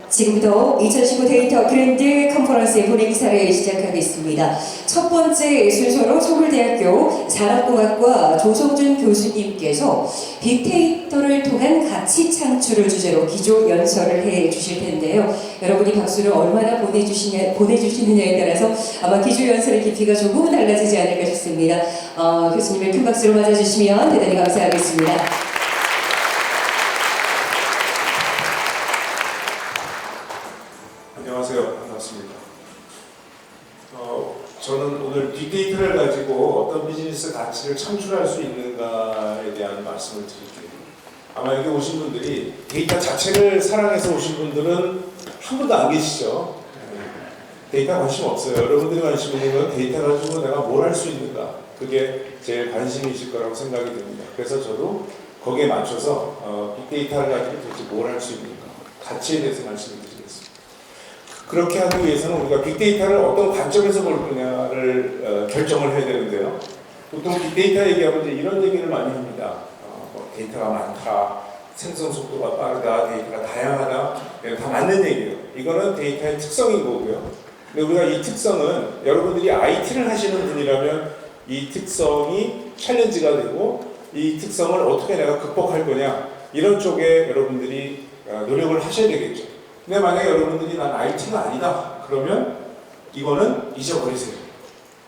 지금부터 2019 데이터 그랜드 컨퍼런스의 본행사를 시작하겠습니다. 첫 번째 순서로 서울대학교 산업공학과 조성준 교수님께서 빅데이터를 통한 가치 창출을 주제로 기조 연설을 해 주실 텐데요. 여러분이 박수를 얼마나 보내주시느냐에 따라서 아마 기조 연설의 깊이가 조금 달라지지 않을까 싶습니다. 교수님을 큰 박수로 맞아주시면 대단히 감사하겠습니다. 안녕하세요. 반갑습니다. 저는 오늘 빅데이터를 가지고 어떤 비즈니스 가치를 창출할 수 있는가에 대한 말씀을 드릴게요. 아마 여기 오신 분들이 데이터 자체를 사랑해서 오신 분들은 한 분도 안 계시죠? 데이터 관심 없어요. 여러분들이 관심 있는 건 데이터 가지고 내가 뭘 할 수 있는가. 그게 제일 관심이실 거라고 생각이 듭니다. 그래서 저도 거기에 맞춰서 빅데이터를 가지고 도대체 뭘 할 수 있는가. 가치에 대해서 말씀을 드리겠습니다. 그렇게 하기 위해서는 우리가 빅데이터를 어떤 관점에서 볼 거냐를 결정을 해야 되는데요. 보통 빅데이터 얘기하면 이제 이런 얘기를 많이 합니다. 데이터가 많다, 생성 속도가 빠르다, 데이터가 다양하다, 다 맞는 얘기예요. 이거는 데이터의 특성인 거고요. 근데 우리가 이 특성은 여러분들이 IT를 하시는 분이라면 이 특성이 챌린지가 되고 이 특성을 어떻게 내가 극복할 거냐 이런 쪽에 여러분들이 노력을 하셔야 되겠죠. 근데 만약에 여러분들이 난 IT가 아니다 그러면 이거는 잊어버리세요.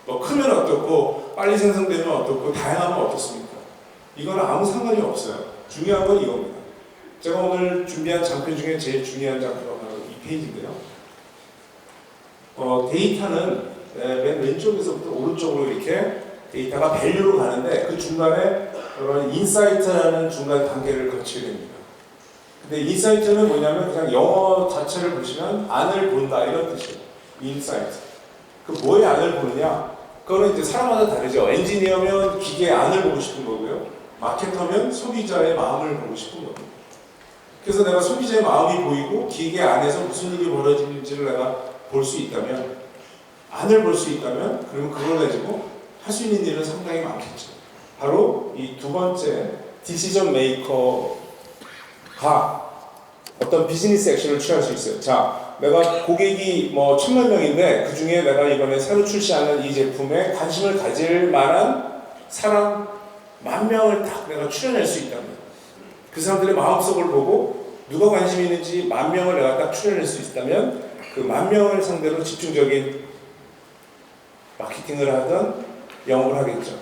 크면 어떻고 빨리 생성되면 어떻고 다양하면 어떻습니까? 이거는 아무 상관이 없어요. 중요한 건 이겁니다. 제가 오늘 준비한 장표 중에 제일 중요한 장표가 바로 이 페이지인데요. 데이터는 맨 왼쪽에서부터 오른쪽으로 이렇게 데이터가 밸류로 가는데 그 중간에 여러분 인사이트라는 중간 단계를 거치게 됩니다. 근데 인사이트는 뭐냐면 그냥 영어 자체를 보시면 안을 본다 이런 뜻이에요. 인사이트. 그 뭐의 안을 보느냐? 그거는 이제 사람마다 다르죠. 엔지니어면 기계의 안을 보고 싶은 거고요. 마케터면 소비자의 마음을 보고 싶은 거고요. 그래서 내가 소비자의 마음이 보이고 기계 안에서 무슨 일이 벌어지는지를 내가 볼 수 있다면, 안을 볼 수 있다면, 그러면 그걸 가지고 할 수 있는 일은 상당히 많겠죠. 바로 이 두 번째 디시전 메이커 어떤 비즈니스 액션을 취할 수 있어요. 자, 내가 고객이 1000만 명인데 그 중에 내가 이번에 새로 출시하는 이 제품에 관심을 가질 만한 사람 10,000명을 딱 내가 추려낼 수 있다면 그 사람들의 마음속을 보고 누가 관심이 있는지 10,000명을 내가 딱 추려낼 수 있다면 그 10,000명을 상대로 집중적인 마케팅을 하든 영업을 하겠죠.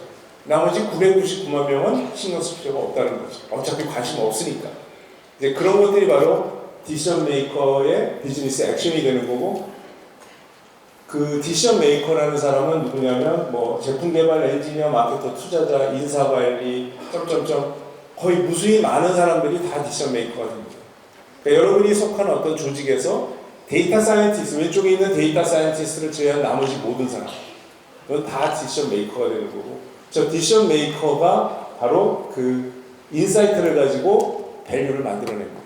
나머지 999만 명은 신경 쓸 필요가 없다는 거죠. 어차피 관심 없으니까. 이제 그런 것들이 바로 디시전 메이커의 비즈니스 액션이 되는 거고, 그 디시전 메이커라는 사람은 누구냐면 제품 개발, 엔지니어, 마케터, 투자자, 인사관리, 거의 무수히 많은 사람들이 다 디시전 메이커가 됩니다. 그러니까 여러분이 속한 어떤 조직에서 데이터 사이언티스트, 왼쪽에 있는 데이터 사이언티스트를 제외한 나머지 모든 사람, 그건 다 디시전 메이커가 되는 거고, 저 디시전 메이커가 바로 그 인사이트를 가지고 밸류를 만들어냅니다.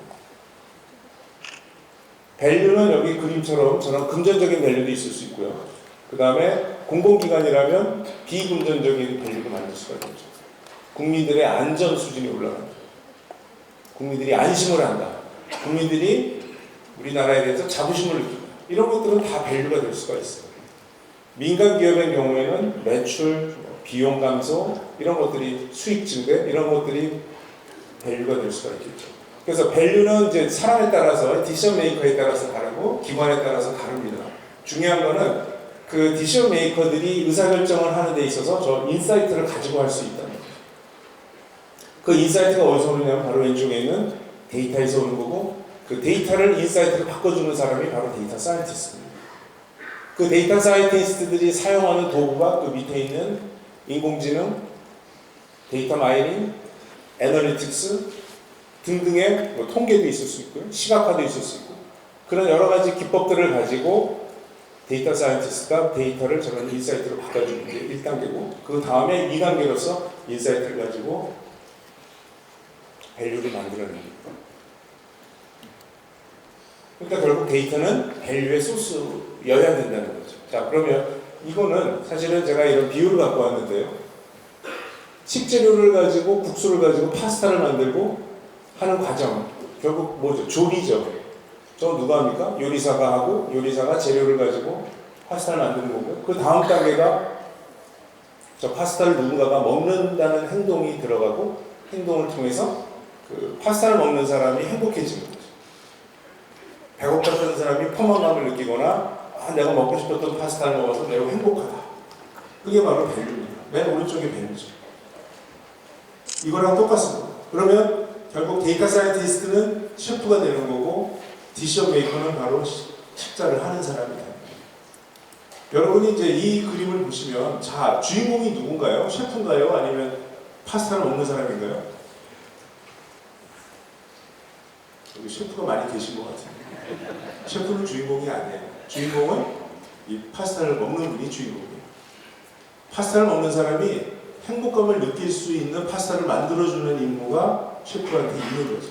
밸류는 여기 그림처럼 저런 금전적인 밸류도 있을 수 있고요. 그 다음에 공공기관이라면 비금전적인 밸류도 만들 수가 있죠. 국민들의 안전 수준이 올라간다. 국민들이 안심을 한다. 국민들이 우리나라에 대해서 자부심을 느낀다. 이런 것들은 다 밸류가 될 수가 있어요. 민간 기업의 경우에는 매출, 비용 감소, 이런 것들이 수익 증대, 이런 것들이 밸류가 될 수가 있겠죠. 그래서 밸류는 이제 사람에 따라서, 디시전 메이커에 따라서 다르고 기관에 따라서 다릅니다. 중요한 거는 그 디시전 메이커들이 의사결정을 하는 데 있어서 저 인사이트를 가지고 할 수 있다는 거죠. 그 인사이트가 어디서 오느냐면 바로 왼쪽에 있는 데이터에서 오는 거고, 그 데이터를 인사이트로 바꿔주는 사람이 바로 데이터 사이언티스트입니다. 그 데이터 사이언티스트들이 사용하는 도구가 그 밑에 있는 인공지능, 데이터 마이닝, 애널리틱스 등등의 통계도 있을 수 있고요. 시각화도 있을 수 있고, 그런 여러 가지 기법들을 가지고 데이터 사이언티스트가 데이터를 저런 인사이트로 바꿔주는 게 1단계고, 그 다음에 2단계로서 인사이트를 가지고 밸류를 만들어냅니다. 그러니까 결국 데이터는 밸류의 소스여야 된다는 거죠. 자, 그러면 이거는 사실은 제가 이런 비유를 갖고 왔는데요. 식재료를 가지고 국수를 가지고 파스타를 만들고 하는 과정, 결국 뭐죠? 조리죠. 저 누가 합니까? 요리사가 하고 요리사가 재료를 가지고 파스타를 만드는 거고요. 그 다음 단계가 저 파스타를 누군가가 먹는다는 행동이 들어가고 행동을 통해서 그 파스타를 먹는 사람이 행복해지는 거죠. 배고팠던 사람이 포만감을 느끼거나 내가 먹고 싶었던 파스타를 먹어서 매우 행복하다. 그게 바로 밸류입니다. 맨 오른쪽에 밸류죠. 이거랑 똑같습니다. 그러면 결국 데이터 사이언티스트는 셰프가 되는 거고 디시업 메이커는 바로 식사를 하는 사람이다. 여러분이 이제 이 그림을 보시면 자, 주인공이 누군가요? 셰프인가요? 아니면 파스타를 먹는 사람인가요? 여기 셰프가 많이 계신 것 같아요. 셰프는 주인공이 아니에요. 주인공은 이 파스타를 먹는 분이 주인공이에요. 파스타를 먹는 사람이 행복감을 느낄 수 있는 파스타를 만들어주는 임무가 셰프한테 있는 거죠.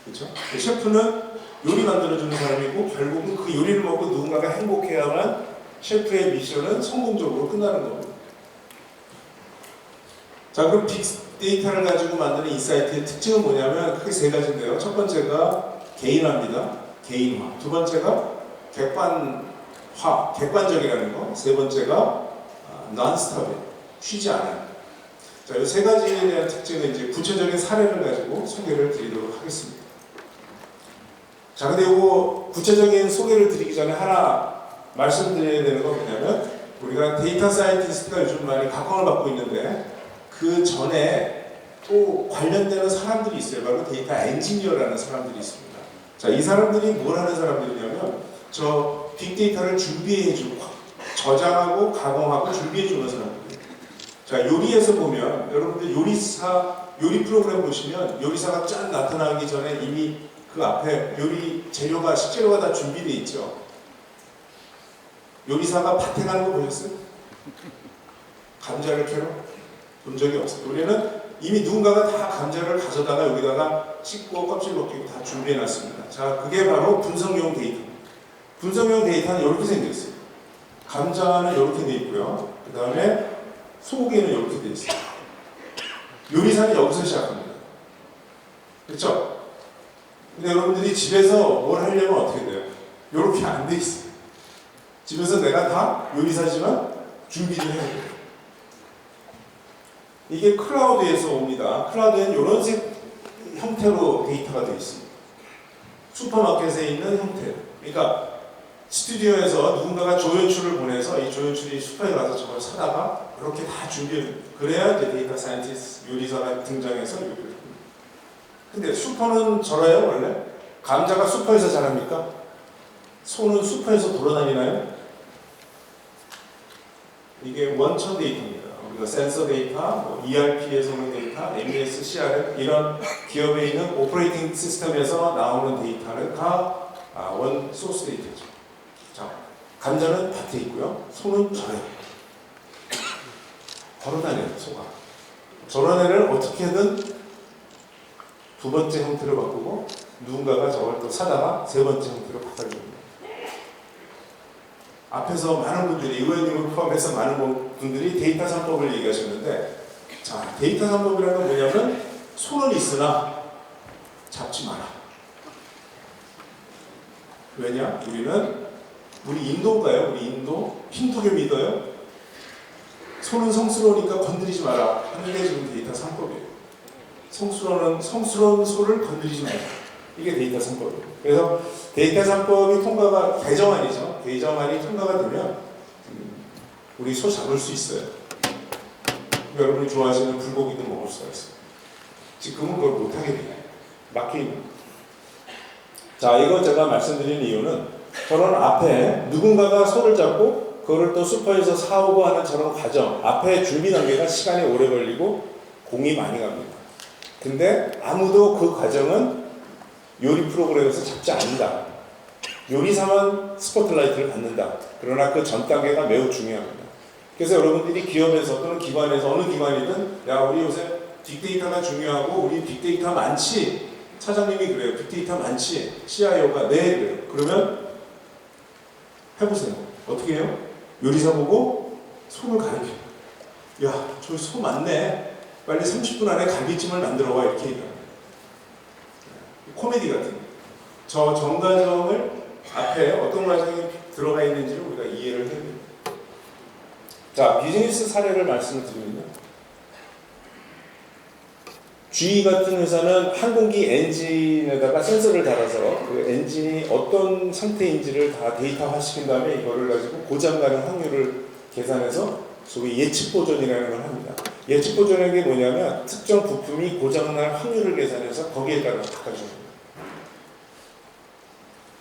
그렇죠? 셰프는 요리 만들어주는 사람이고 결국은 그 요리를 먹고 누군가가 행복해야만 셰프의 미션은 성공적으로 끝나는 겁니다. 자, 그럼 빅데이터를 가지고 만드는 인사이트의 특징은 뭐냐면 크게 세 가지인데요. 첫 번째가 개인화입니다. 개인화. 두 번째가 객관화, 객관적이라는 거. 세 번째가 non-stop이에요. 쉬지 않아요. 자, 이 세 가지에 대한 특징은 이제 구체적인 사례를 가지고 소개를 드리도록 하겠습니다. 자, 근데 이거 구체적인 소개를 드리기 전에 하나 말씀드려야 되는 건 뭐냐면 우리가 데이터 사이언티스트가 요즘 많이 각광을 받고 있는데 그 전에 또 관련되는 사람들이 있어요. 바로 데이터 엔지니어라는 사람들이 있습니다. 자, 이 사람들이 뭘 하는 사람들이냐면 저 빅데이터를 준비해주고 저장하고 가공하고 준비해주는 사람들이에요. 자, 요리에서 보면 여러분들 요리 프로그램 보시면 요리사가 짠 나타나기 전에 이미 그 앞에 요리 재료가 식재료가 다 준비되어 있죠. 요리사가 밭에 가는 거 보셨어요? 감자를 캐러? 본 적이 없어요. 우리는 이미 누군가가 다 감자를 가져다가 여기다가 씻고 껍질 벗기고 다 준비해놨습니다. 자, 그게 바로 분석용 데이터입니다. 분석용 데이터는 이렇게 생겼어요. 감자는 이렇게 돼 있고요. 그 다음에 소고기는 이렇게 돼 있어요. 요리사는 여기서 시작합니다. 그렇죠? 근데 여러분들이 집에서 뭘 하려면 어떻게 돼요? 이렇게 안 돼 있어요. 집에서 내가 다 요리사지만 준비를 해야 돼요. 이게 클라우드에서 옵니다. 클라우드에는 이런 형태로 데이터가 되어 있습니다. 슈퍼마켓에 있는 형태. 그러니까 스튜디오에서 누군가가 조연출을 보내서 이 조연출이 슈퍼에 가서 저걸 사다가 이렇게 다 준비해. 그래야 이제 데이터 사이언티스트 요리사가 등장해서 요리를 합니다. 근데 슈퍼는 저래요 원래? 감자가 슈퍼에서 자랍니까? 소는 슈퍼에서 돌아다니나요? 이게 원천 데이터입니다. 우리가 센서 데이터, ERP에서 오는 데이터, MES, CRM 이런 기업에 있는 오퍼레이팅 시스템에서 나오는 데이터는 다 원 소스 데이터죠. 자, 감자는 밭에 있고요. 소는 저래요. 걸어다녀요, 소가. 저런 애를 어떻게든 두 번째 형태로 바꾸고 누군가가 저걸 또 사다가 세 번째 형태로 바꿔줍니다. 앞에서 많은 분들이 의원님을 포함해서 많은 분들이 데이터 3법을 얘기하셨는데 자, 데이터 3법이라는 건 뭐냐면 손은 있으나 잡지 마라. 왜냐? 우리 인도인가요? 우리 인도? 힌두교 믿어요? 손은 성스러우니까 건드리지 마라 하는 게 지금 데이터 3법이에요. 성스러운 소를 건드리지 마라. 이게 데이터 3법이에요. 그래서 데이터 3법이 통과가, 개정안이죠. 개정안이 통과가 되면 우리 소 잡을 수 있어요. 여러분이 좋아하시는 불고기도 먹을 수가 있어요. 지금은 그걸 못하게 돼요. 막혀 있는 거예요. 자, 이거 제가 말씀드린 이유는 저런 앞에 누군가가 소를 잡고 그거를 또 슈퍼에서 사오고 하는 저런 과정, 앞에 준비 단계가 시간이 오래 걸리고 공이 많이 갑니다. 근데 아무도 그 과정은 요리 프로그램에서 잡지 않는다. 요리사만 스포트라이트를 받는다. 그러나 그 전 단계가 매우 중요합니다. 그래서 여러분들이 기업에서 또는 기관에서 어느 기관이든 야, 우리 요새 빅데이터가 중요하고 우리 빅데이터 많지? 차장님이 그래요. 빅데이터 많지? CIO가 네 그래요. 그러면 해보세요. 어떻게 해요? 요리사 보고 손을 가리켜요. 야, 저 소 많네. 빨리 30분 안에 갈비찜을 만들어와 이렇게 얘기합니다. 코미디 같은 거. 저 정과정을 앞에 어떤 과정이 들어가 있는지를 우리가 이해를 해야 됩니다. 자, 비즈니스 사례를 말씀을 드리면요. GE 같은 회사는 항공기 엔진에다가 센서를 달아서 그 엔진이 어떤 상태인지를 다 데이터화 시킨 다음에 이거를 가지고 고장 가는 확률을 계산해서 소위 예측 보존이라는 걸 합니다. 예측 보존이라는 게 뭐냐면 특정 부품이 고장날 확률을 계산해서 거기에 따라 바꿔줍니다.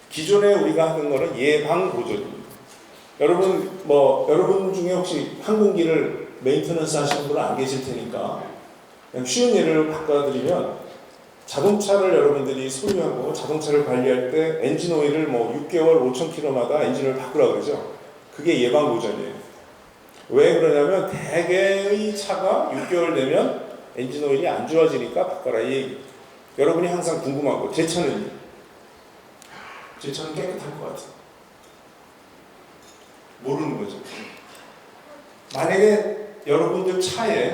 기존에 우리가 하는 거는 예방 보존입니다. 여러분 중에 혹시 항공기를 메인테넌스 하시는 분은 안 계실 테니까 그냥 쉬운 예를 바꿔드리면 자동차를 여러분들이 소유하고 자동차를 관리할 때 엔진 오일을 6개월 5,000km마다 엔진을 바꾸라고 그러죠. 그게 예방 보존이에요. 왜 그러냐면 대개의 차가 6개월 되면 엔진 오일이 안 좋아지니까 바꿔라 이 얘기. 여러분이 항상 궁금하고 제 차는 깨끗할 것 같아요. 모르는 거죠. 만약에 여러분들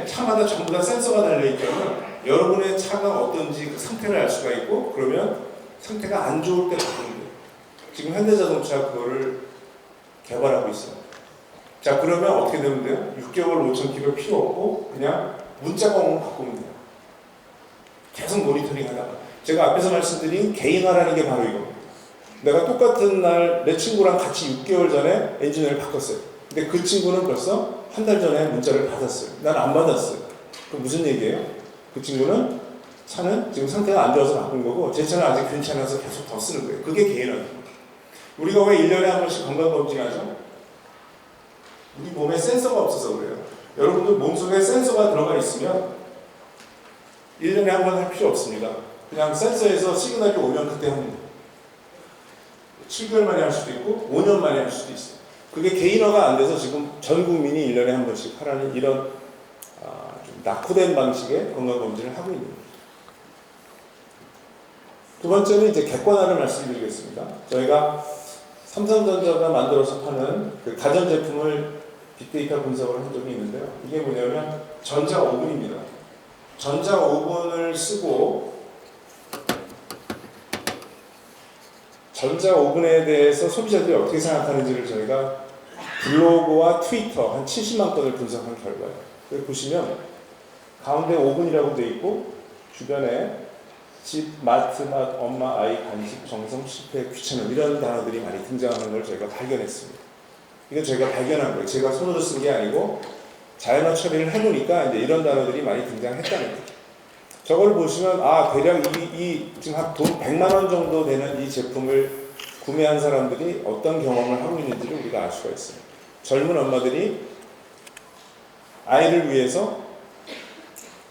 차마다 전부 다 센서가 달려있다면 여러분의 차가 어떤지 그 상태를 알 수가 있고 그러면 상태가 안 좋을 때 바꾸는 거예요. 지금 현대자동차 그거를 개발하고 있어요. 자, 그러면 어떻게 되면 돼요? 6개월 5,000km 필요 없고 그냥 문자가 오면 바꾸면 돼요. 계속 모니터링 하다가 제가 앞에서 말씀드린 개인화라는 게 바로 이겁니다. 내가 똑같은 날 내 친구랑 같이 6개월 전에 엔진을 바꿨어요. 근데 그 친구는 벌써 한 달 전에 문자를 받았어요. 난 안 받았어요. 그럼 무슨 얘기예요? 그 친구는 차는 지금 상태가 안 좋아서 바꾼 거고 제 차는 아직 괜찮아서 계속 더 쓰는 거예요. 그게 개인화입니다. 우리가 왜 1년에 한 번씩 건강검진하죠? 우리 몸에 센서가 없어서 그래요. 여러분들 몸속에 센서가 들어가 있으면 1년에 한 번 할 필요 없습니다. 그냥 센서에서 시그널이 오면 그때 합니다. 7개월 만에 할 수도 있고 5년 만에 할 수도 있어요. 그게 개인화가 안 돼서 지금 전 국민이 1년에 한 번씩 하라는 이런 좀 낙후된 방식의 건강검진을 하고 있는 거예요. 두 번째는 이제 객관화를 말씀드리겠습니다. 저희가 삼성전자가 만들어서 파는 그 가전제품을 빅데이터 분석을 한 적이 있는데요. 이게 뭐냐면 전자오븐입니다. 전자오븐을 쓰고 전자오븐에 대해서 소비자들이 어떻게 생각하는지를 저희가 블로그와 트위터 한 70만 건을 분석한 결과예요. 여기 보시면 가운데 오븐이라고 되어 있고 주변에 집, 마트, 맛, 엄마, 아이, 간식, 정성, 실패, 귀찮음 이런 단어들이 많이 등장하는 걸 저희가 발견했습니다. 이건 저희가 발견한 거예요. 제가 손으로 쓴 게 아니고 자연어 처리를 해보니까 이제 이런 단어들이 많이 등장했다는 거예요. 저걸 보시면 대략 지금 한 돈 100만 원 정도 되는 이 제품을 구매한 사람들이 어떤 경험을 하고 있는지를 우리가 알 수가 있어요. 젊은 엄마들이 아이를 위해서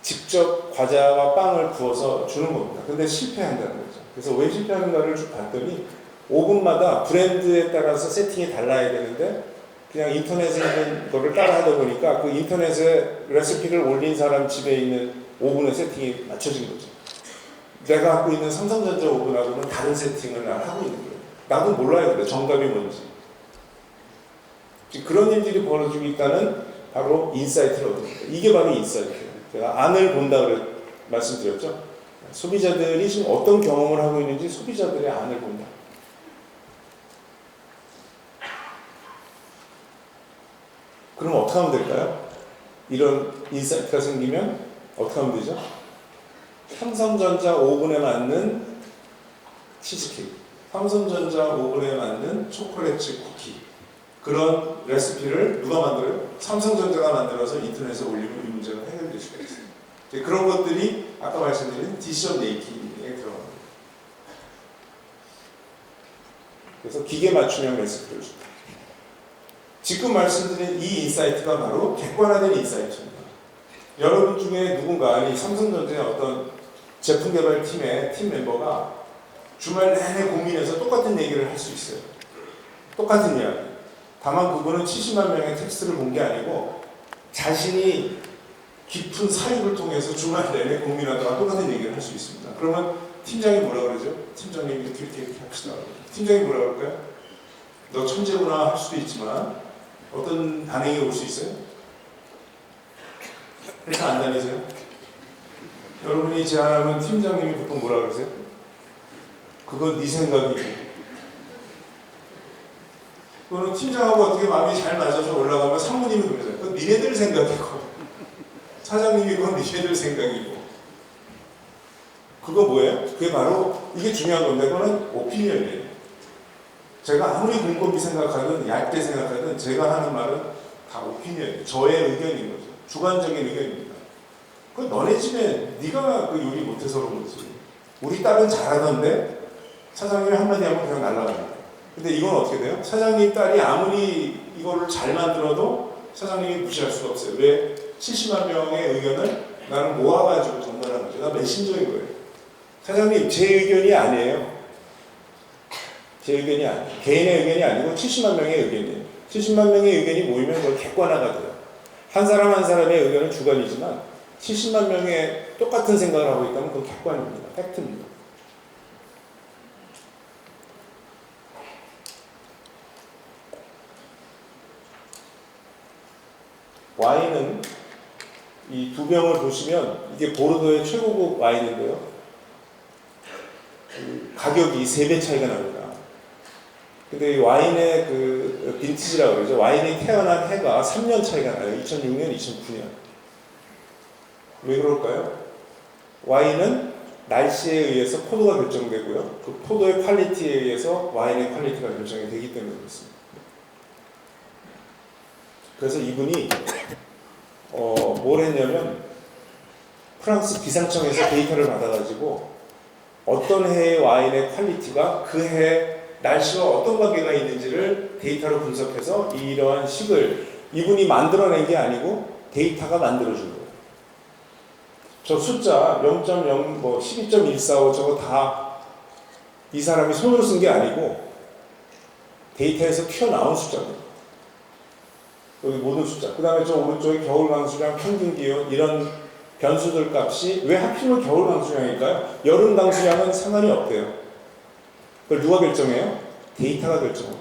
직접 과자와 빵을 구워서 주는 겁니다. 근데 실패한다는 거죠. 그래서 왜 실패하는가를 쭉 봤더니 오븐마다 브랜드에 따라서 세팅이 달라야 되는데 그냥 인터넷에 있는 거를 따라 하다 보니까 그 인터넷에 레시피를 올린 사람 집에 있는 오븐의 세팅이 맞춰진 거죠. 내가 갖고 있는 삼성전자 오븐하고는 다른 세팅을 하고 있는 거예요. 나도 몰라야 돼. 정답이 뭔지. 그런 일들이 벌어지고 있다는 바로 인사이트를 얻습니다. 이게 바로 인사이트예요. 제가 안을 본다 그래 말씀드렸죠. 소비자들이 지금 어떤 경험을 하고 있는지 소비자들의 안을 본다. 그럼 어떻게 하면 될까요? 이런 인사이트가 생기면 어떻게 하면 되죠? 삼성전자 오븐에 맞는 치즈케이크, 삼성전자 오븐에 맞는 초콜릿 쿠키 그런 레시피를 누가 만들어요? 삼성전자가 만들어서 인터넷에 올리면 이 문제가 해결될 수가 있어요. 그런 것들이 아까 말씀드린 디시전 메이킹에 들어갑니다. 그래서 기계 맞춤형 레시피를 줍니다. 지금 말씀드린 이 인사이트가 바로 객관화된 인사이트입니다. 여러분 중에 누군가 이 삼성전자의 어떤 제품 개발 팀의 팀 멤버가 주말 내내 고민해서 똑같은 얘기를 할 수 있어요. 똑같은 이야기. 다만 그분은 70만 명의 텍스트를 본 게 아니고 자신이 깊은 사육을 통해서 주말 내내 고민하다가 똑같은 얘기를 할 수 있습니다. 그러면 팀장이 뭐라 그러죠? 팀장님이 이렇게 합시다. 팀장이 뭐라 그럴까요? 너 천재구나 할 수도 있지만 어떤 반응이 올 수 있어요? 회사 안 다니세요? 여러분이 제안하면 팀장님이 보통 뭐라 그러세요? 그건 네 생각이고. 그거는 팀장하고 어떻게 마음이 잘 맞아서 올라가면 상무님이 그러잖아요. 그건 니네들 생각이고 사장님이 그건 니네들 생각이고. 그거 뭐예요? 그게 바로 이게 중요한 건데 그거는 오피니언이에요. 제가 아무리 곰곰이 생각하든 얇게 생각하든 제가 하는 말은 다 오피니언이에요. 저의 의견인 거죠. 주관적인 의견입니다. 그 너네 집에 네가 그 요리 못해서 그런 거지. 우리 딸은 잘하던데 사장님이 한마디 하면 그냥 날아갑니다. 근데 이건 어떻게 돼요? 사장님 딸이 아무리 이거를 잘 만들어도 사장님이 무시할 수가 없어요. 왜? 70만 명의 의견을 나는 모아가지고 전달하는 거죠. 나 메신저인 거예요. 사장님 제 의견이 아니에요. 제 의견이 아니에요. 개인의 의견이 아니고 70만 명의 의견이에요. 70만 명의 의견이 모이면 그걸 객관화가 돼요. 한 사람 한 사람의 의견은 주관이지만 70만 명의 똑같은 생각을 하고 있다면 그건 객관입니다. 팩트입니다. 와인은 이 두 병을 보시면 이게 보르도의 최고급 와인인데요. 그 가격이 3배 차이가 납니다. 근데 이 와인의 그 빈티지라고 그러죠. 와인이 태어난 해가 3년 차이가 나요. 2006년, 2009년. 왜 그럴까요? 와인은 날씨에 의해서 포도가 결정되고요. 그 포도의 퀄리티에 의해서 와인의 퀄리티가 결정이 되기 때문에 그렇습니다. 그래서 이분이 뭘 했냐면 프랑스 기상청에서 데이터를 받아가지고 어떤 해의 와인의 퀄리티가 그 해 날씨와 어떤 관계가 있는지를 데이터로 분석해서 이러한 식을 이분이 만들어낸 게 아니고 데이터가 만들어준 거예요. 저 숫자 0.0, 뭐 12.145 저거 다 이 사람이 손으로 쓴 게 아니고 데이터에서 튀어나온 숫자입니다. 여기 모든 숫자. 그 다음에 저 오른쪽에 겨울 강수량, 평균 기온 이런 변수들 값이 왜 하필이면 겨울 강수량일까요? 여름 강수량은 상관이 없대요. 그걸 누가 결정해요? 데이터가 결정하고.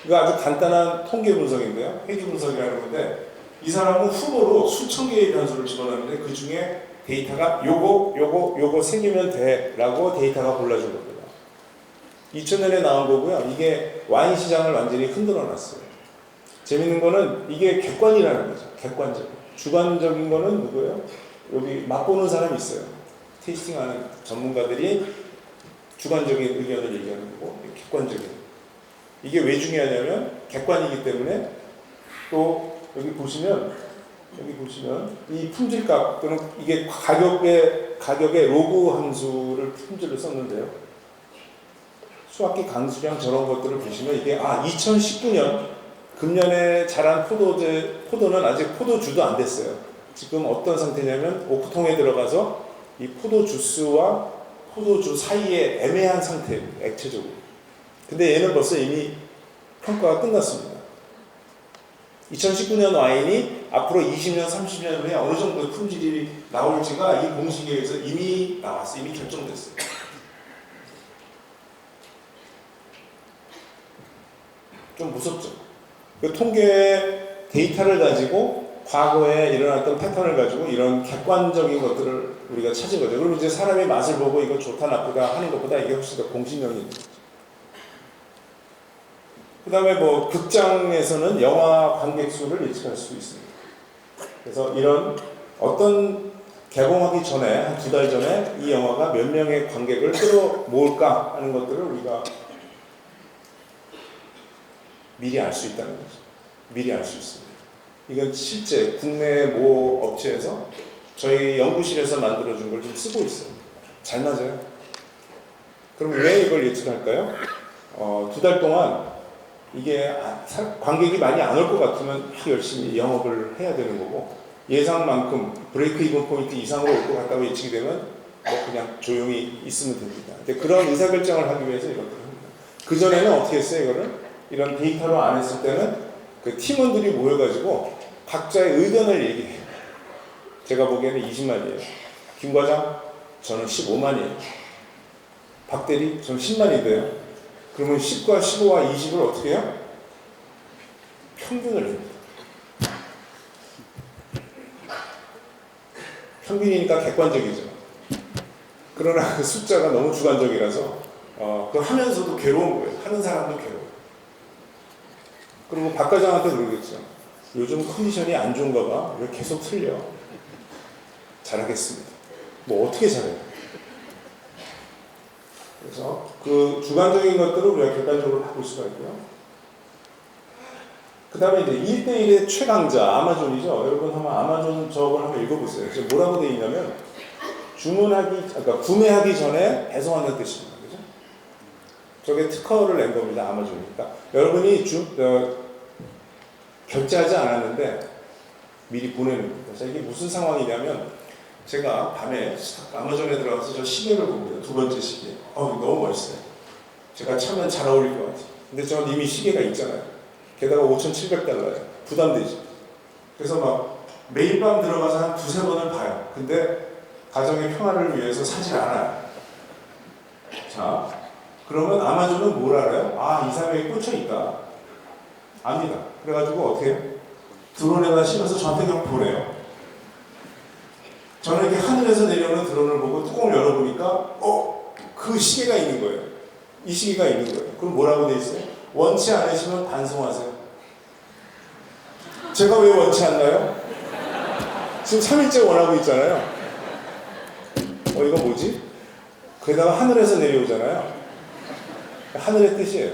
이거 아주 간단한 통계 분석인데요. 회귀 분석이라는 건데 이 사람은 후보로 수천 개의 변수를 집어넣는데 그 중에 데이터가 요거 3개면 돼 라고 데이터가 골라준 겁니다. 2000년에 나온 거고요. 이게 와인 시장을 완전히 흔들어 놨어요. 재밌는 거는 이게 객관이라는 거죠. 객관적. 주관적인 거는 누구예요? 여기 맛보는 사람이 있어요. 테이스팅하는 전문가들이 주관적인 의견을 얘기하는 거고 객관적인. 이게 왜 중요하냐면 객관이기 때문에 또 여기 보시면 이 품질값 또는 이게 가격의 로그 함수를 품질을 썼는데요. 수확기 강수량 저런 것들을 보시면 이게 2019년 금년에 자란 포도는 아직 포도주도 안 됐어요. 지금 어떤 상태냐면 오크통에 들어가서 이 포도 주스와 포도주 사이에 애매한 상태입니다. 액체적으로. 근데 얘는 벌써 이미 평가가 끝났습니다. 2019년 와인이 앞으로 20년, 30년 후에 어느 정도의 품질이 나올지가 이 공식에 의해서 이미 나왔어요. 이미 결정됐어요. 좀 무섭죠? 그 통계 데이터를 가지고 과거에 일어났던 패턴을 가지고 이런 객관적인 것들을 우리가 찾은 거죠. 그럼 이제 사람의 맛을 보고 이거 좋다 나쁘다 하는 것보다 이게 훨씬 더 공신력이 있는 거죠. 그 다음에 뭐 극장에서는 영화 관객 수를 예측할 수 있습니다. 그래서 이런 어떤 개봉하기 전에 한 2달 전에 이 영화가 몇 명의 관객을 끌어모을까 하는 것들을 우리가 미리 알 수 있다는 거죠. 미리 알 수 있습니다. 이건 실제 국내 모 업체에서 저희 연구실에서 만들어준 걸 좀 쓰고 있어요. 잘 맞아요. 그럼 왜 이걸 예측할까요? 2달 동안 이게 관객이 많이 안 올 것 같으면 열심히 영업을 해야 되는 거고 예상만큼 브레이크 이븐 포인트 이상으로 올 것 같다고 예측이 되면 그냥 조용히 있으면 됩니다. 근데 그런 의사결정을 하기 위해서 이렇게 합니다. 그전에는 어떻게 했어요? 이거를? 이런 데이터로 안 했을 때는 그 팀원들이 모여가지고 각자의 의견을 얘기해요. 제가 보기에는 20만이에요. 김 과장, 저는 15만이에요. 박 대리, 저는 10만인데요. 그러면 10과 15와 20을 어떻게 해요? 평균을 합니다. 평균이니까 객관적이죠. 그러나 그 숫자가 너무 주관적이라서 그 하면서도 괴로운 거예요. 하는 사람도 괴로워. 그리고 박 과장한테 그러겠죠. 요즘 컨디션이 안 좋은가 봐. 왜 계속 틀려? 잘하겠습니다. 뭐 어떻게 잘해요? 그래서 그 주관적인 것들을 우리가 객관적으로 바꿀 수가 있고요. 그 다음에 이제 1대1의 최강자, 아마존이죠. 여러분 한번 아마존 저걸 한번 읽어보세요. 지금 뭐라고 되어 있냐면, 그러니까 구매하기 전에 배송한다는 뜻입니다. 그죠? 저게 특허를 낸 겁니다. 아마존이니까. 여러분이 결제하지 않았는데 미리 보내는 겁니다. 그래서 이게 무슨 상황이냐면, 제가 밤에 아마존에 들어가서 저 시계를 봅니다. 두 번째 시계. 너무 멋있어요. 제가 차면 잘 어울릴 것 같아요. 근데 저는 이미 시계가 있잖아요. 게다가 $5,700예요. 부담되죠. 그래서 막 매일 밤 들어가서 한 두세 번을 봐요. 근데 가정의 평화를 위해서 사질 않아요. 자, 그러면 아마존은 뭘 알아요? 이 사람에게 꽂혀있다. 압니다. 그래가지고 어떻게 해요? 드론에다 실어서 저한테 그냥 보내요. 저는 이렇게 하늘에서 내려오는 드론을 보고 뚜껑을 열어보니까 그 시계가 있는 거예요. 이 시계가 있는 거예요. 그럼 뭐라고 돼 있어요? 원치 않으시면 반송하세요. 제가 왜 원치 않나요? 지금 3일째 원하고 있잖아요. 이거 뭐지? 게다가 하늘에서 내려오잖아요. 하늘의 뜻이에요.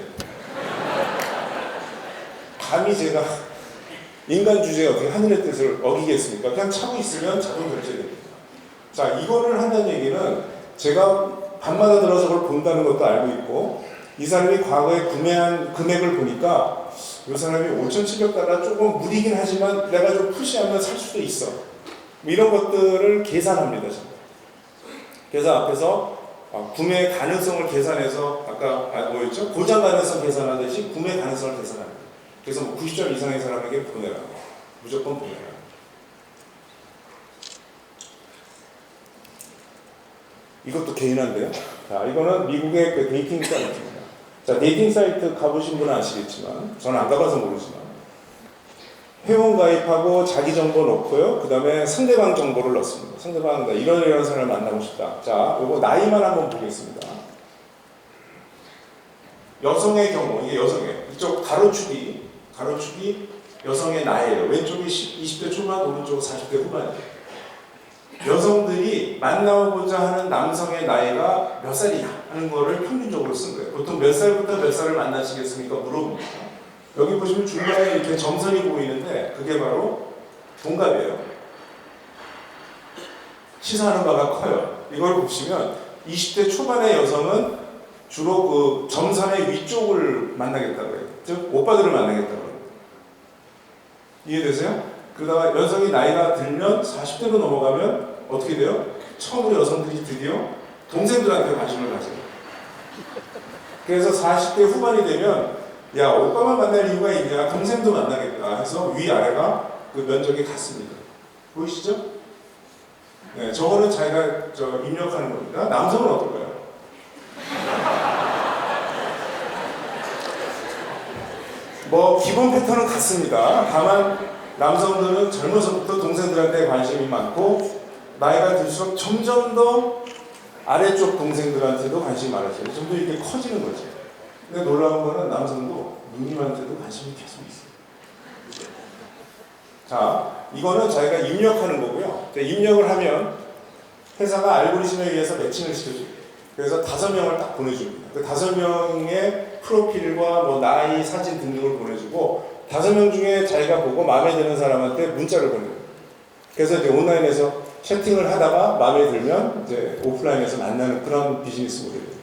감히 제가 인간 주제에 어떻게 하늘의 뜻을 어기겠습니까? 그냥 차고 있으면 자동 결제됩니다. 자, 이거를 한다는 얘기는 제가 밤마다 들어서 그걸 본다는 것도 알고 있고, 이 사람이 과거에 구매한 금액을 보니까 이 사람이 $5,700 조금 무리긴 하지만 내가 좀 푸시하면 살 수도 있어. 뭐 이런 것들을 계산합니다. 저는. 그래서 앞에서 구매 가능성을 계산해서 아까 뭐였죠? 고장 가능성 계산하듯이 구매 가능성을 계산합니다. 그래서 90점 이상의 사람에게 보내라. 무조건 보내라. 이것도 개인한데요. 자, 이거는 미국의 그 데이팅 사이트입니다. 자, 데이팅 사이트 가보신 분은 아시겠지만, 저는 안 가봐서 모르지만, 회원 가입하고 자기 정보 넣고요. 그 다음에 상대방 정보를 넣습니다. 상대방, 이런 사람을 만나고 싶다. 자, 요거 나이만 한번 보겠습니다. 여성의 경우, 이게 여성이에요. 이쪽 가로축이 여성의 나이예요. 왼쪽이 20대 초반, 오른쪽은 40대 후반이에요. 여성들이 만나보자 하는 남성의 나이가 몇 살이냐 하는 거를 평균적으로 쓴 거예요. 보통 몇 살부터 몇 살을 만나시겠습니까? 물어봅니다. 여기 보시면 중간에 이렇게 점선이 보이는데 그게 바로 동갑이에요. 시사하는 바가 커요. 이걸 보시면 20대 초반의 여성은 주로 그 점선의 위쪽을 만나겠다고 해요. 즉 오빠들을 만나겠다고 해요. 이해되세요? 그러다가 여성이 나이가 들면 40대로 넘어가면 어떻게 돼요? 처음으로 여성들이 드디어 동생들한테 관심을 가져요. 그래서 40대 후반이 되면 야, 오빠만 만날 이유가 있냐? 동생도 만나겠다 해서 위아래가 그 면적이 같습니다. 보이시죠? 네, 저거는 자기가 입력하는 겁니다. 남성은 어떨까요? 뭐 기본 패턴은 같습니다. 다만 남성들은 젊어서부터 동생들한테 관심이 많고 나이가 들수록 점점 더 아래쪽 동생들한테도 관심이 많아져요. 좀 더 이렇게 커지는 거죠. 근데 놀라운 거는 남성도 누님한테도 관심이 계속 있어요. 자, 이거는 자기가 입력하는 거고요. 입력을 하면 회사가 알고리즘에 의해서 매칭을 시켜줘요. 그래서 5명을 딱 보내줍니다. 그 5명의 프로필과 뭐 나이, 사진 등등을 보내주고 5명 중에 자기가 보고 마음에 드는 사람한테 문자를 보내요. 그래서 이제 온라인에서 채팅을 하다가 마음에 들면 이제 오프라인에서 만나는 그런 비즈니스 모델이에요.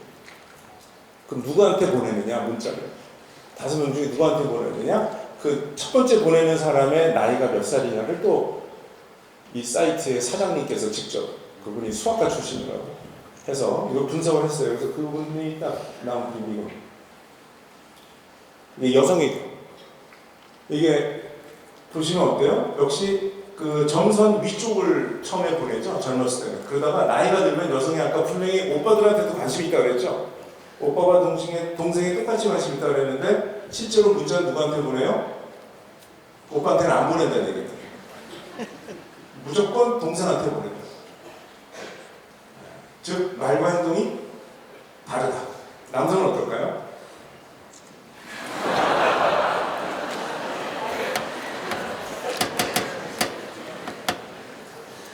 그럼 누구한테 보내느냐, 문자를. 5명 중에 누구한테 보내느냐? 그 첫 번째 보내는 사람의 나이가 몇 살이냐를 또 이 사이트의 사장님께서 직접, 그분이 수학과 출신이라고 해서 이걸 분석을 했어요. 그래서 그분이 딱 나온 그림이 이거. 이게 여성이고, 이게 보시면 어때요? 역시 그 점선 위쪽을 처음에 보내죠. 젊었을 때는. 그러다가 나이가 들면 여성이 아까 분명히 오빠들한테도 관심이 있다고 그랬죠. 오빠와 동생이 똑같이 관심이 있다고 그랬는데 실제로 문자는 누구한테 보내요? 오빠한테는 안 보낸다는 얘기입니다. 무조건 동생한테 보낸다. 즉 말과 행동이 다르다. 남성은 어떨까요?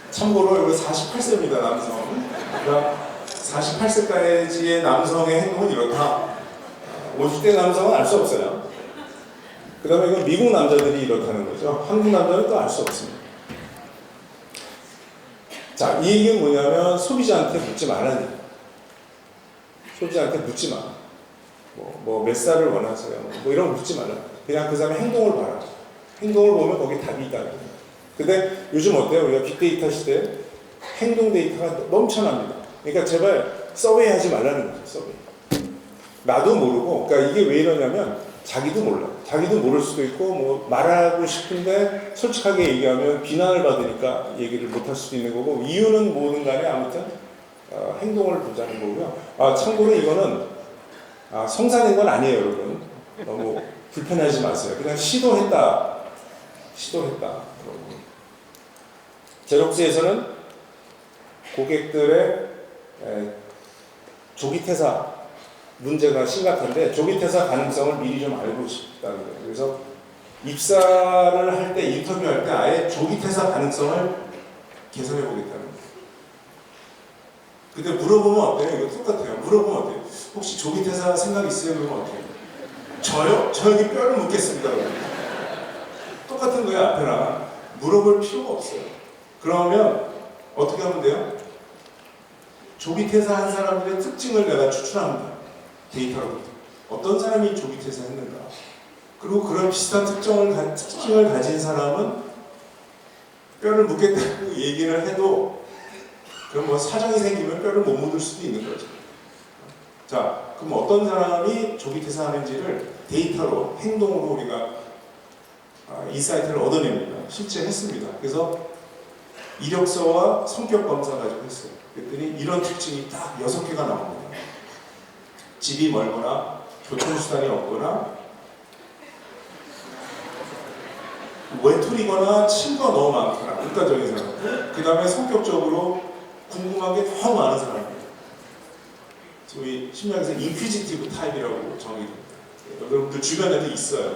참고로 이거 48세입니다, 남성. 그러니까 48세까지의 남성의 행동은 이렇다. 50대 남성은 알 수 없어요. 그 다음에 이건 미국 남자들이 이렇다는 거죠. 한국 남자는 또 알 수 없습니다. 자, 이 얘기는 뭐냐면 소비자한테 묻지 말라는 얘기예요. 소비자한테 묻지 마. 몇 살을 원하세요? 뭐 이런 거 묻지 말라. 그냥 그 사람의 행동을 봐라. 행동을 보면 거기 답이 있다. 근데 요즘 어때요? 우리가 빅데이터 시대에 행동 데이터가 넘쳐납니다. 그러니까 제발 서베이 하지 말라는 거죠. 서베이. 나도 모르고, 그러니까 이게 왜 이러냐면 자기도 몰라. 자기도 모를 수도 있고 뭐 말하고 싶은데 솔직하게 얘기하면 비난을 받으니까 얘기를 못할 수도 있는 거고 이유는 뭐든 간에 아무튼 행동을 보자는 거고요. 참고로 이거는 성사된 건 아니에요, 여러분. 너무 불편하지 마세요. 그냥 시도했다. 제록스에서는 고객들의 조기 퇴사 문제가 심각한데 조기 퇴사 가능성을 미리 좀 알고 싶다는 거예요. 그래서 입사를 할 때 인터뷰할 때 아예 조기 퇴사 가능성을 개선해 보겠다는 거예요. 근데 물어보면 어때요? 이거 똑같아요. 물어보면 어때요? 혹시 조기 퇴사 생각 있어요? 그러면 어때요? 저요? 저 여기 뼈를 묻겠습니다. 똑같은 거예요, 앞에랑. 물어볼 필요가 없어요. 그러면 어떻게 하면 돼요? 조기 퇴사한 사람들의 특징을 내가 추출합니다. 데이터로. 어떤 사람이 조기 퇴사했는가. 그리고 그런 비슷한 특징을 가진 사람은 뼈를 묻겠다고 얘기를 해도 그럼 뭐 사정이 생기면 뼈를 못 묻을 수도 있는 거죠. 자, 그럼 어떤 사람이 조기 퇴사하는지를 데이터로, 행동으로 우리가 인사이트를 얻어냅니다. 실제 했습니다. 그래서 이력서와 성격 검사 가지고 했어요. 그랬더니 이런 특징이 딱 6개가 나옵니다. 집이 멀거나 교통수단이 없거나 외톨이거나 친구가 너무 많거나 극단적인 사람. 그 다음에 성격적으로 궁금한 게 너무 많은 사람이에요. 저희 심리학에서 인퀴지티브 타입이라고 정의됩니다. 여러분들 주변에도 있어요.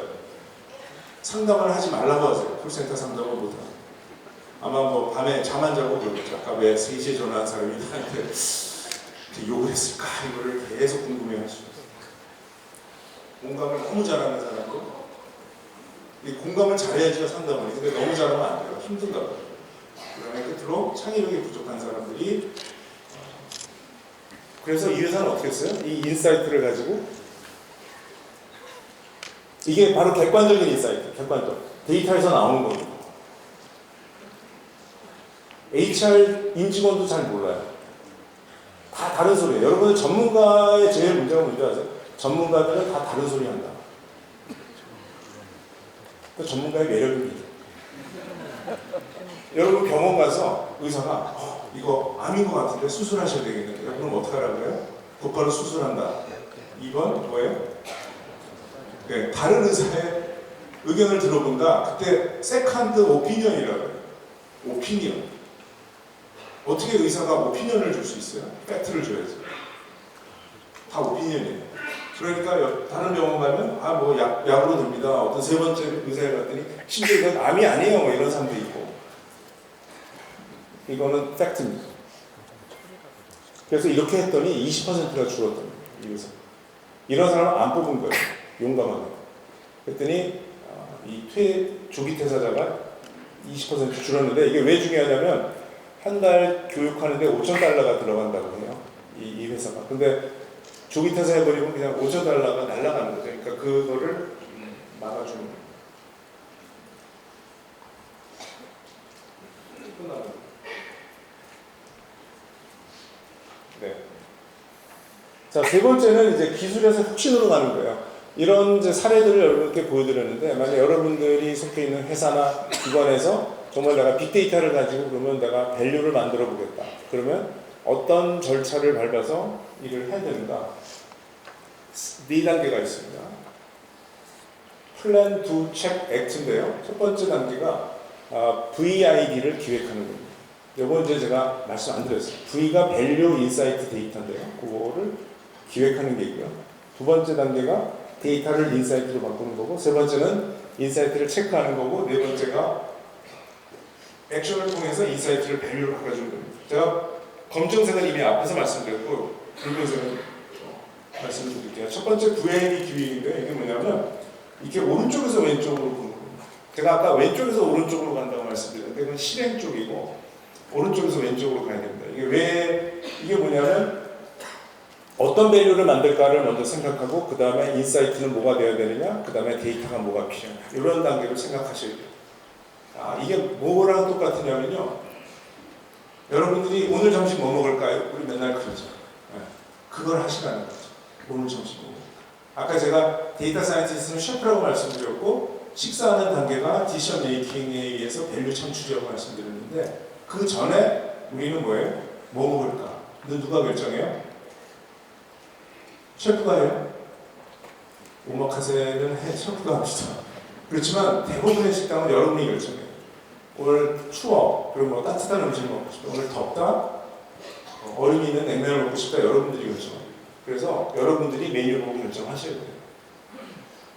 상담을 하지 말라고 하세요. 콜센터 상담을 못하고. 아마 뭐 밤에 잠 안 자고 그러겠죠. 아까 왜 3시에 전화한 사람이 나한테 욕을 했을까? 이거를 계속 궁금해 하시죠. 공감을 너무 잘하는 사람도 공감을 잘해야지요, 상담을. 근데 너무 잘하면 안 돼요. 힘든가 봐요. 그다음에 끝으로 창의력이 부족한 사람들이 그래서 이 회사는 어떻게 했어요? 이 인사이트를 가지고 이게 바로 객관적인 인사이트, 객관적. 데이터에서 나오는 겁니다. HR 임직원도 잘 몰라요. 다 다른 소리예요. 여러분들 전문가의 제일 문제가 뭔지 아세요? 전문가들은 다 다른 소리 한다. 그 전문가의 매력입니다. 여러분 병원 가서 의사가 이거 암인 것 같은데 수술하셔야 되겠는데요. 그럼 어떻게 하라고요? 곧바로 수술한다. 2번 뭐예요? 네, 다른 의사의 의견을 들어본다. 그때 세컨드 오피니언이라고 해요. 오피니언. 어떻게 의사가 오피니언을 줄 수 있어요? 팩트를 줘야지. 다 오피니언이에요. 그러니까 다른 병원 가면 뭐 약으로 됩니다. 어떤 세 번째 의사에 갔더니 심지어 이건 암이 아니에요. 뭐 이런 사람도 있고. 이거는 팩트입니다. 그래서 이렇게 했더니 20%가 줄었답니다. 이 의사. 이런 사람은 안 뽑은 거예요. 용감하게. 그랬더니 조기 퇴사자가 20% 줄었는데 이게 왜 중요하냐면 한 달 교육하는데 $5,000가 들어간다고 해요. 이 회사가. 근데 조기 퇴사해버리면 그냥 $5,000가 날아가는 거죠. 그러니까 그거를 막아주는 거예요. 네. 자, 세 번째는 이제 기술에서 혁신으로 가는 거예요. 이런 이제 사례들을 여러분께 보여드렸는데, 만약 여러분들이 속해 있는 회사나 기관에서 정말 내가 빅데이터를 가지고 그러면 내가 밸류를 만들어 보겠다. 그러면 어떤 절차를 밟아서 일을 해야 되는가? 4단계가 있습니다. 플랜, 두, 체크, 액트인데요. 첫 번째 단계가 VID를 기획하는 겁니다. 요거 이제 제가 말씀 안 드렸어요. V가 밸류 인사이트 데이터인데요. 그거를 기획하는 게 있고요. 두 번째 단계가 데이터를 인사이트로 바꾸는 거고, 세 번째는 인사이트를 체크하는 거고, 네 번째가 액션을 통해서 인사이트를 밸류로 바꿔주는 겁니다. 제가 검정색은 이미 앞에서 말씀드렸고, 붉은색은 말씀을 드릴게요. 첫 번째 VND 기획인데, 이게 뭐냐면 이렇게 오른쪽에서 왼쪽으로 보는 겁니다. 제가 아까 왼쪽에서 오른쪽으로 간다고 말씀드렸는데, 그건 실행 쪽이고 오른쪽에서 왼쪽으로 가야 됩니다. 이게 뭐냐면 어떤 밸류를 만들까를 먼저 생각하고, 그 다음에 인사이트는 뭐가 되어야 되느냐, 그 다음에 데이터가 뭐가 필요하냐, 이런 단계로 생각하셔야 돼요. 이게 뭐랑 똑같으냐면요, 여러분들이 오늘 점심 뭐 먹을까요? 우리 맨날 그러죠. 그걸 하시라는 거죠. 오늘 점심 뭐 먹을까? 아까 제가 데이터 사이언티스트는 셰프라고 말씀드렸고, 식사하는 단계가 디시전 메이킹에 의해서 밸류 창출이라고 말씀드렸는데, 그 전에 우리는 뭐예요? 뭐 먹을까? 누가 결정해요? 셰프가 해요? 오마카세는 셰프가 합시다. 그렇지만 대부분의 식당은 여러분이 결정해요. 오늘 추워. 그럼 뭐 따뜻한 음식 먹고 싶다. 오늘 덥다. 얼음이 있는 냉면을 먹고 싶다. 여러분들이 결정해요. 그래서 여러분들이 메뉴 보고 결정하셔야 돼요.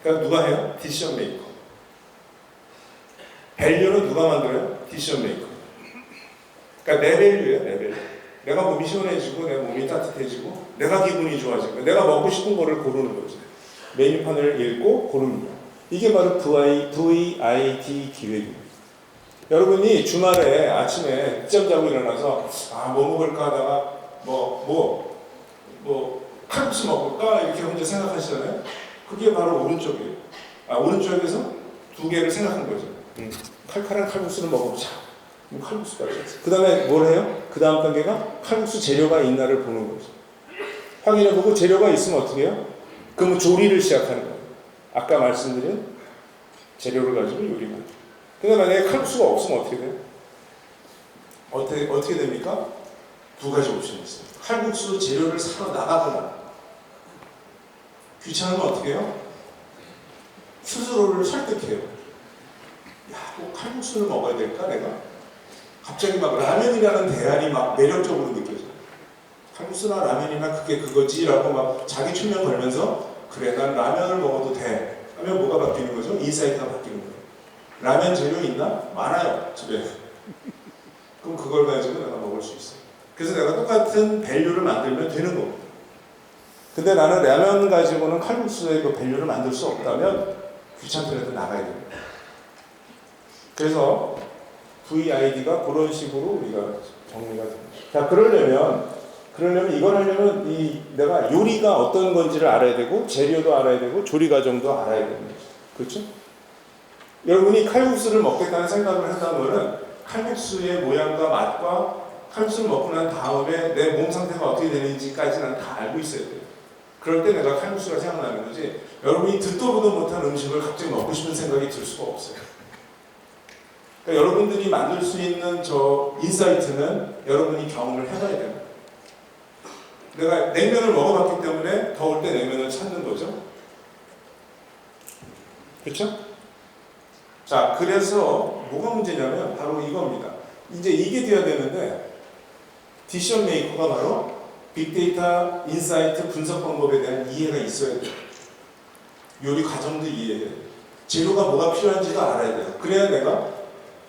그러니까 누가 해요? 디시전 메이커. 밸류는 누가 만들어요? 디시전 메이커. 그러니까 내 밸류예요, 내 밸류. 내가 몸이 시원해지고, 내 몸이 따뜻해지고, 내가 기분이 좋아지고, 내가 먹고 싶은 거를 고르는 거죠. 메뉴판을 읽고 고릅니다. 이게 바로 VID 기획입니다. 여러분이 주말에 아침에 늦잠 자고 일어나서 뭐 먹을까 하다가 칼국수 먹을까 이렇게 혼자 생각하시잖아요. 그게 바로 오른쪽이에요. 오른쪽에서 두 개를 생각한 거죠. 칼칼한 칼국수를 먹어보자. 칼국수가 있어요. 그 다음에 뭘 해요? 그 다음 단계가 칼국수 재료가 있나를 보는 거죠. 확인해보고 재료가 있으면 어떻게 해요? 그러면 조리를 시작하는 거예요. 아까 말씀드린 재료를 가지고 요리만. 근데 만약에 칼국수가 없으면 어떻게 돼요? 어떻게 됩니까? 두 가지 옵션이 있어요. 칼국수 재료를 사러 나가거나, 귀찮으면 어떻게 해요? 스스로를 설득해요. 꼭 칼국수를 먹어야 될까 내가? 갑자기 막 라면이라는 대안이 막 매력적으로 느껴져요. 칼국수나 라면이나 그게 그거지라고 막 자기 출면 걸면서, 그래 난 라면을 먹어도 돼 하면 뭐가 바뀌는 거죠? 인사이트가 바뀌는 거예요. 라면 재료 있나? 많아요 집에. 그럼 그걸 가지고 내가 먹을 수 있어요. 그래서 내가 똑같은 밸류를 만들면 되는 겁니다. 근데 나는 라면 가지고는 칼국수의 그 밸류를 만들 수 없다면 귀찮더라도 나가야 됩니다. 그래서 VID가 그런 식으로 우리가 정리가 됩니다. 자, 그러려면 이걸 하려면 내가 요리가 어떤 건지를 알아야 되고, 재료도 알아야 되고, 조리 과정도 알아야 됩니다. 그렇죠? 여러분이 칼국수를 먹겠다는 생각을 한다면은 칼국수의 모양과 맛과 칼국수를 먹고 난 다음에 내 몸 상태가 어떻게 되는지까지는 다 알고 있어야 돼요. 그럴 때 내가 칼국수가 생각나는 거지, 여러분이 듣도 보도 못한 음식을 갑자기 먹고 싶은 생각이 들 수가 없어요. 그러니까 여러분들이 만들 수 있는 인사이트는 여러분이 경험을 해봐야 됩니다. 내가 냉면을 먹어봤기 때문에 더울 때 냉면을 찾는 거죠. 그렇죠? 자, 그래서 뭐가 문제냐면 바로 이겁니다. 이제 이게 돼야 되는데, 디시전 메이커가 바로 빅데이터 인사이트 분석 방법에 대한 이해가 있어야 돼요. 요리 과정도 이해해야 돼요. 재료가 뭐가 필요한지도 알아야 돼요. 그래야 내가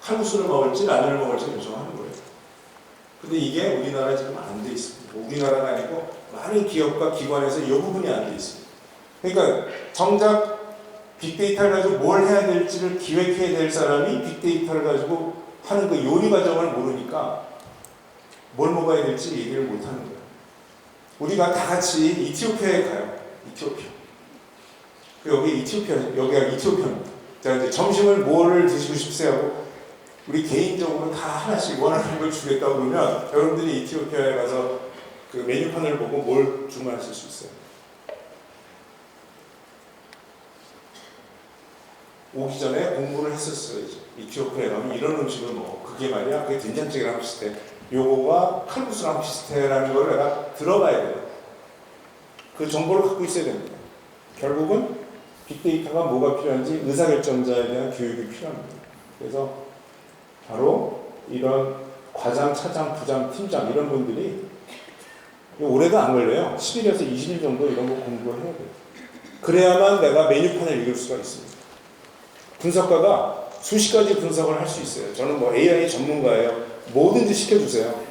칼국수를 먹을지 라면을 먹을지 결정하는 거예요. 근데 이게 우리나라에 지금 안 돼 있습니다. 우리나라가 아니고 많은 기업과 기관에서 이 부분이 안 돼 있습니다. 그러니까 정작 빅데이터를 가지고 뭘 해야 될지를 기획해야 될 사람이 빅데이터를 가지고 하는 그 요리 과정을 모르니까 뭘 먹어야 될지 얘기를 못 하는 거예요. 우리가 다 같이 이티오피아에 가요. 이티오피아. 여기가 이티오피아입니다. 자, 이제 점심을 뭐를 드시고 싶으세요 하고, 우리 개인적으로 다 하나씩 원하는 걸 주겠다고 그러면 여러분들이 이티오피아에 가서 그 메뉴판을 보고 뭘 주문하실 수 있어요. 오기 전에 공부를 했었어요. 이티오피아에 가면 이런 음식을 먹어. 그게 말이야, 그게 된장찌개랑 비슷해. 요거가 칼국수랑 비슷해라는 걸 내가 들어봐야 돼요. 그 정보를 갖고 있어야 됩니다. 결국은 빅데이터가 뭐가 필요한지 의사결정자에 대한 교육이 필요합니다. 그래서 바로 이런 과장, 차장, 부장, 팀장 이런 분들이 올해도 안 걸려요. 10일에서 20일 정도 이런 거 공부를 해야 돼요. 그래야만 내가 메뉴판을 읽을 수가 있습니다. 분석가가 수십 가지 분석을 할 수 있어요. 저는 뭐 AI 전문가예요. 뭐든지 시켜주세요.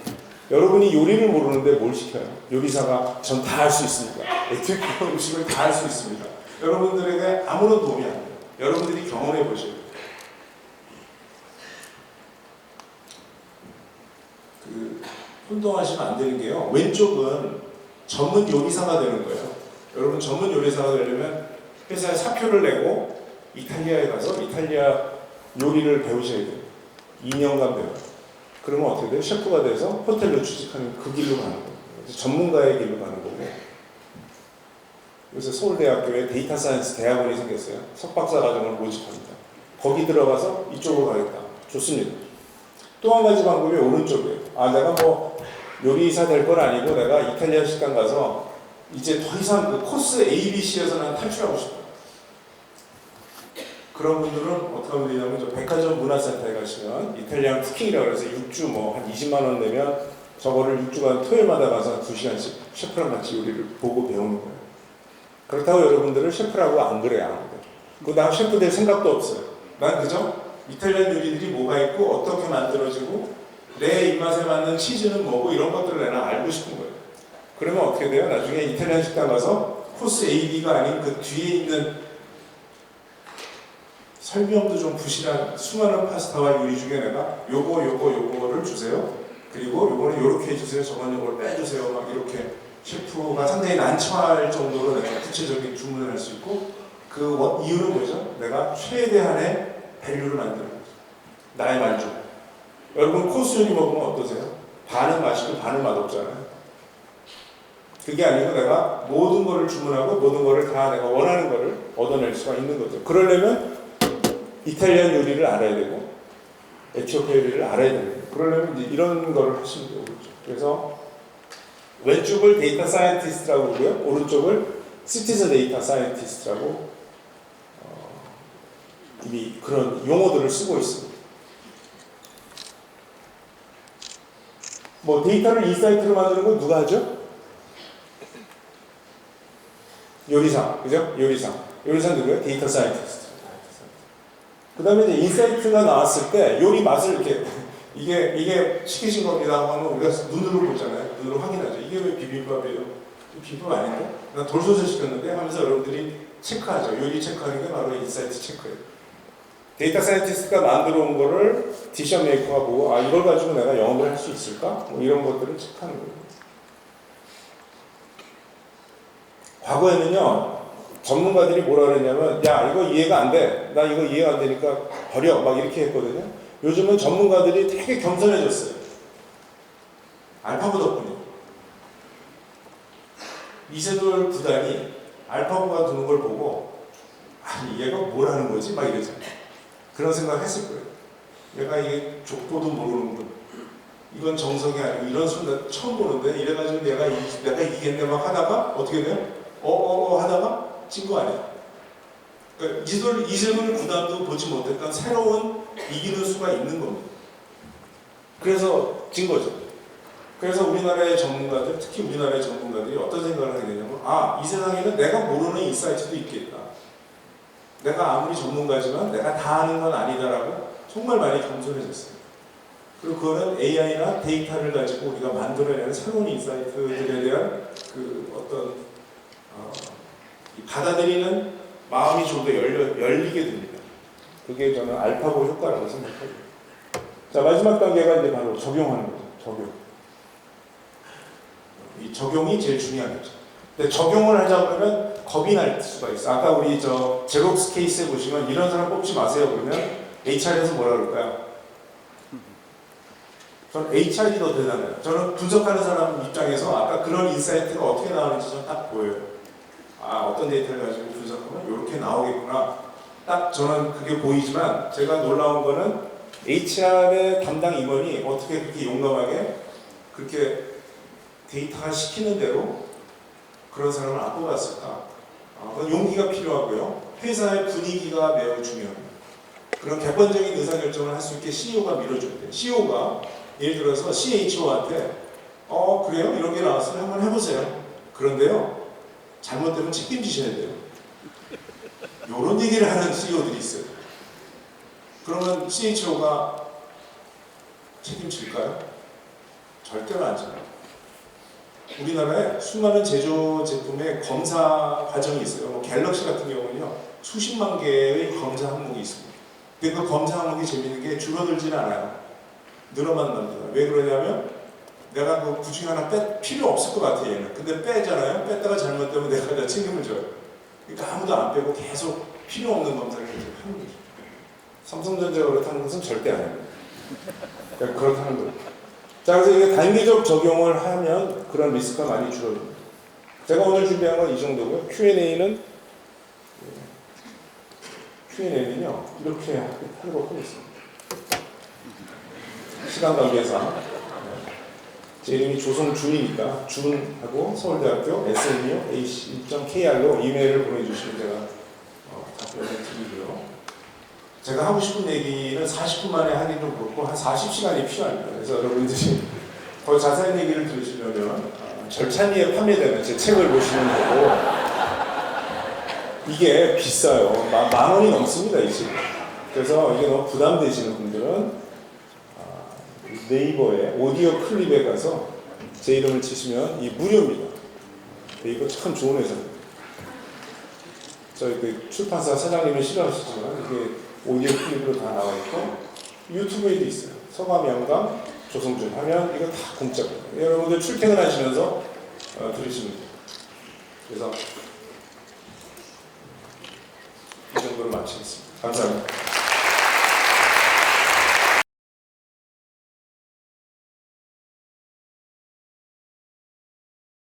여러분이 요리를 모르는데 뭘 시켜요? 요리사가 전 다 할 수 있습니다. 에티오피아 음식을 다 할 수 있습니다. 여러분들에게 아무런 도움이 안 돼요. 여러분들이 경험해 보셔야 돼요. 혼동하시면 안 되는 게요. 왼쪽은 전문 요리사가 되는 거예요. 여러분 전문 요리사가 되려면 회사에 사표를 내고 이탈리아에 가서 이탈리아 요리를 배우셔야 돼요. 2년간 배워요. 그러면 어떻게 돼요? 셰프가 돼서 호텔로 취직하는 그 길로 가는 거예요. 전문가의 길로 가는 거고. 요새 서울대학교에 데이터 사이언스 대학원이 생겼어요. 석박사 과정을 모집합니다. 거기 들어가서 이쪽으로 가겠다. 좋습니다. 또 한 가지 방법이 오른쪽이에요. 아, 내가 뭐 요리사 될 건 아니고 내가 이탈리아 식당 가서 이제 더 이상 그 코스 ABC에서 난 탈출하고 싶어요. 그런 분들은 어떻게 하면 되냐면 저 백화점 문화센터에 가시면 이탈리안 쿠킹이라고 해서 6주 뭐 한 20만 원 내면 저거를 6주간 토요일마다 가서 2시간씩 셰프랑 같이 요리를 보고 배우는 거예요. 그렇다고 여러분들을 셰프라고 안 그래야 하는데 나 셰프 될 생각도 없어요. 난 그저 이탈리안 요리들이 뭐가 있고 어떻게 만들어지고 내 입맛에 맞는 치즈는 뭐고 이런 것들을 내가 알고 싶은 거예요. 그러면 어떻게 돼요? 나중에 이탈리안 식당 가서 코스 A, B가 아닌 그 뒤에 있는 설명도 좀 부실한 수많은 파스타와 요리 중에 내가 요거를 주세요. 그리고 요거는 요렇게 해주세요. 저건 요걸 빼주세요. 막 이렇게 셰프가 상당히 난처할 정도로 내가 구체적인 주문을 할 수 있고 그 이유는 뭐죠? 내가 최대한의 밸류를 만드는 거죠. 나의 만족. 여러분 코스 요리 먹으면 어떠세요? 반은 맛있고 반은 맛없잖아요. 그게 아니고 내가 모든 거를 주문하고 모든 거를 다 내가 원하는 거를 얻어낼 수가 있는 거죠. 그러려면 이탈리안 요리를 알아야 되고 에티오피아 요리를 알아야 됩니다. 그러려면 이제 이런 거를 하시면 돼요. 오른쪽. 그래서 왼쪽을 데이터 사이언티스트라고 보고요. 오른쪽을 시티즌 데이터 사이언티스트라고 이미 그런 용어들을 쓰고 있습니다. 뭐 데이터를 인사이트로 만드는 건 누가 하죠? 요리사, 그죠? 요리사 누구예요? 데이터 사이언티스트. 그 다음에 이제 인사이트가 나왔을 때 요리 맛을 이렇게 이게 시키신 겁니다 하면 우리가 눈으로 보잖아요. 눈으로 확인하죠. 이게 왜 비빔밥이에요? 비빔밥 아닌데? 나 돌솥을 시켰는데 하면서 여러분들이 체크하죠. 요리 체크하는 게 바로 인사이트 체크예요. 데이터 사이언티스트가 만들어 온 거를 디시전 메이커가 보고 아 이걸 가지고 내가 영업을 할 수 있을까? 뭐 이런 것들을 체크하는 거예요. 과거에는요 전문가들이 뭐라 그랬냐면 야 이거 이해가 안 돼. 나 이거 이해가 안 되니까 버려. 막 이렇게 했거든요. 요즘은 전문가들이 되게 겸손해졌어요. 알파고 덕분에. 이세돌 구단이 알파고가 두는 걸 보고 아니 얘가 뭘 하는 거지? 막 이러잖아요. 그런 생각을 했을 거예요. 얘가 이게 족보도 모르는군. 이건 정석이 아니고 이런 순간 처음 보는데 이래가지고 내가 이기겠네 막 하다가 어떻게 돼요? 하다가 진 거 아니야. 그러니까 이세돌 구단도 보지 못했던 새로운 이기는 수가 있는 겁니다. 그래서 진 거죠. 그래서 우리나라의 전문가들, 특히 우리나라의 전문가들이 어떤 생각을 하게 되냐면 아, 이 세상에는 내가 모르는 인사이트도 있겠다. 내가 아무리 전문가지만 내가 다 아는 건 아니다라고 정말 많이 겸손해졌어요. 그리고 그거는 AI나 데이터를 가지고 우리가 만들어내는 새로운 인사이트들에 대한 그 어떤 받아들이는 마음이 좀 더 열리게 됩니다. 그게 저는 알파고 효과라고 생각합니다. 자, 마지막 단계가 이제 바로 적용하는 거죠. 적용. 이 적용이 제일 중요하겠죠. 근데 적용을 하자 그러면 겁이 날 수가 있어. 아까 우리 저 제록스 케이스에 보시면 이런 사람 뽑지 마세요. 그러면 HR에서 뭐라 그럴까요? 저는 HR이 더 대단해요. 저는 분석하는 사람 입장에서 아까 그런 인사이트가 어떻게 나오는지 저는 딱 보여요. 아, 어떤 데이터를 가지고 분석하면 이렇게 나오겠구나. 딱 저는 그게 보이지만 제가 놀라운 거는 HR의 담당 임원이 어떻게 그렇게 용감하게 그렇게 데이터가 시키는 대로 그런 사람을 안 뽑았을까? 그건 용기가 필요하고요. 회사의 분위기가 매우 중요합니다. 그런 객관적인 의사결정을 할 수 있게 CEO가 밀어줘야 돼요. CEO가 예를 들어서 CHO한테 그래요? 이런 게 나왔으면 한번 해보세요. 그런데요, 잘못되면 책임지셔야 돼요. 이런 얘기를 하는 CEO들이 있어요. 그러면 CHO가 책임질까요? 절대로 안 져요. 우리나라에 수많은 제조 제품의 검사 과정이 있어요. 뭐 갤럭시 같은 경우는요, 수십만 개의 검사 항목이 있습니다. 근데 그 검사 항목이 재밌는 게 줄어들지는 않아요. 늘어만 만들어요. 왜 그러냐면 내가 그 중에 하나 필요 없을 것 같아 얘는. 근데 빼잖아요. 뺐다가 잘못되면 내가 다 책임을 져요. 그러니까 아무도 안 빼고 계속 필요 없는 검사를 계속 하는 거죠. 삼성전자가 그렇다는 것은 절대 아닙니다. 그러니까 그렇다는 거예요. 자, 그래서 이게 단계적 적용을 하면 그런 리스크가 많이 줄어듭니다. 제가 오늘 준비한 건 이 정도고요. Q&A는요 이렇게 하도록 하겠습니다. 시간 관계상 제 이름이 조성준이니까 준하고 서울대학교 SNU ac.kr로 이메일을 보내주시면 제가 답변을 드리고요. 제가 하고 싶은 얘기는 40분 만에 하긴 좀 그렇고 한 40시간이 필요합니다. 그래서 여러분들이 더 자세한 얘기를 들으시려면 절찬리에 판매되는 제 책을 보시는 거고, 이게 비싸요. 만 원이 넘습니다, 이 책. 그래서 이게 너무 부담되시는 분들은 네이버에 오디오 클립에 가서 제 이름을 치시면 이 무료입니다. 네이버 참 좋은 회사입니다. 저희 그 출판사 사장님은 싫어하시지만 이게 오디오 클립으로 다 나와 있고 유튜브에도 있어요. 서감 영감 조성준 하면 이거 다 공짜입니다. 여러분들 출퇴근하시면서 들으시면 돼요. 그래서 이 정도로 마치겠습니다. 감사합니다.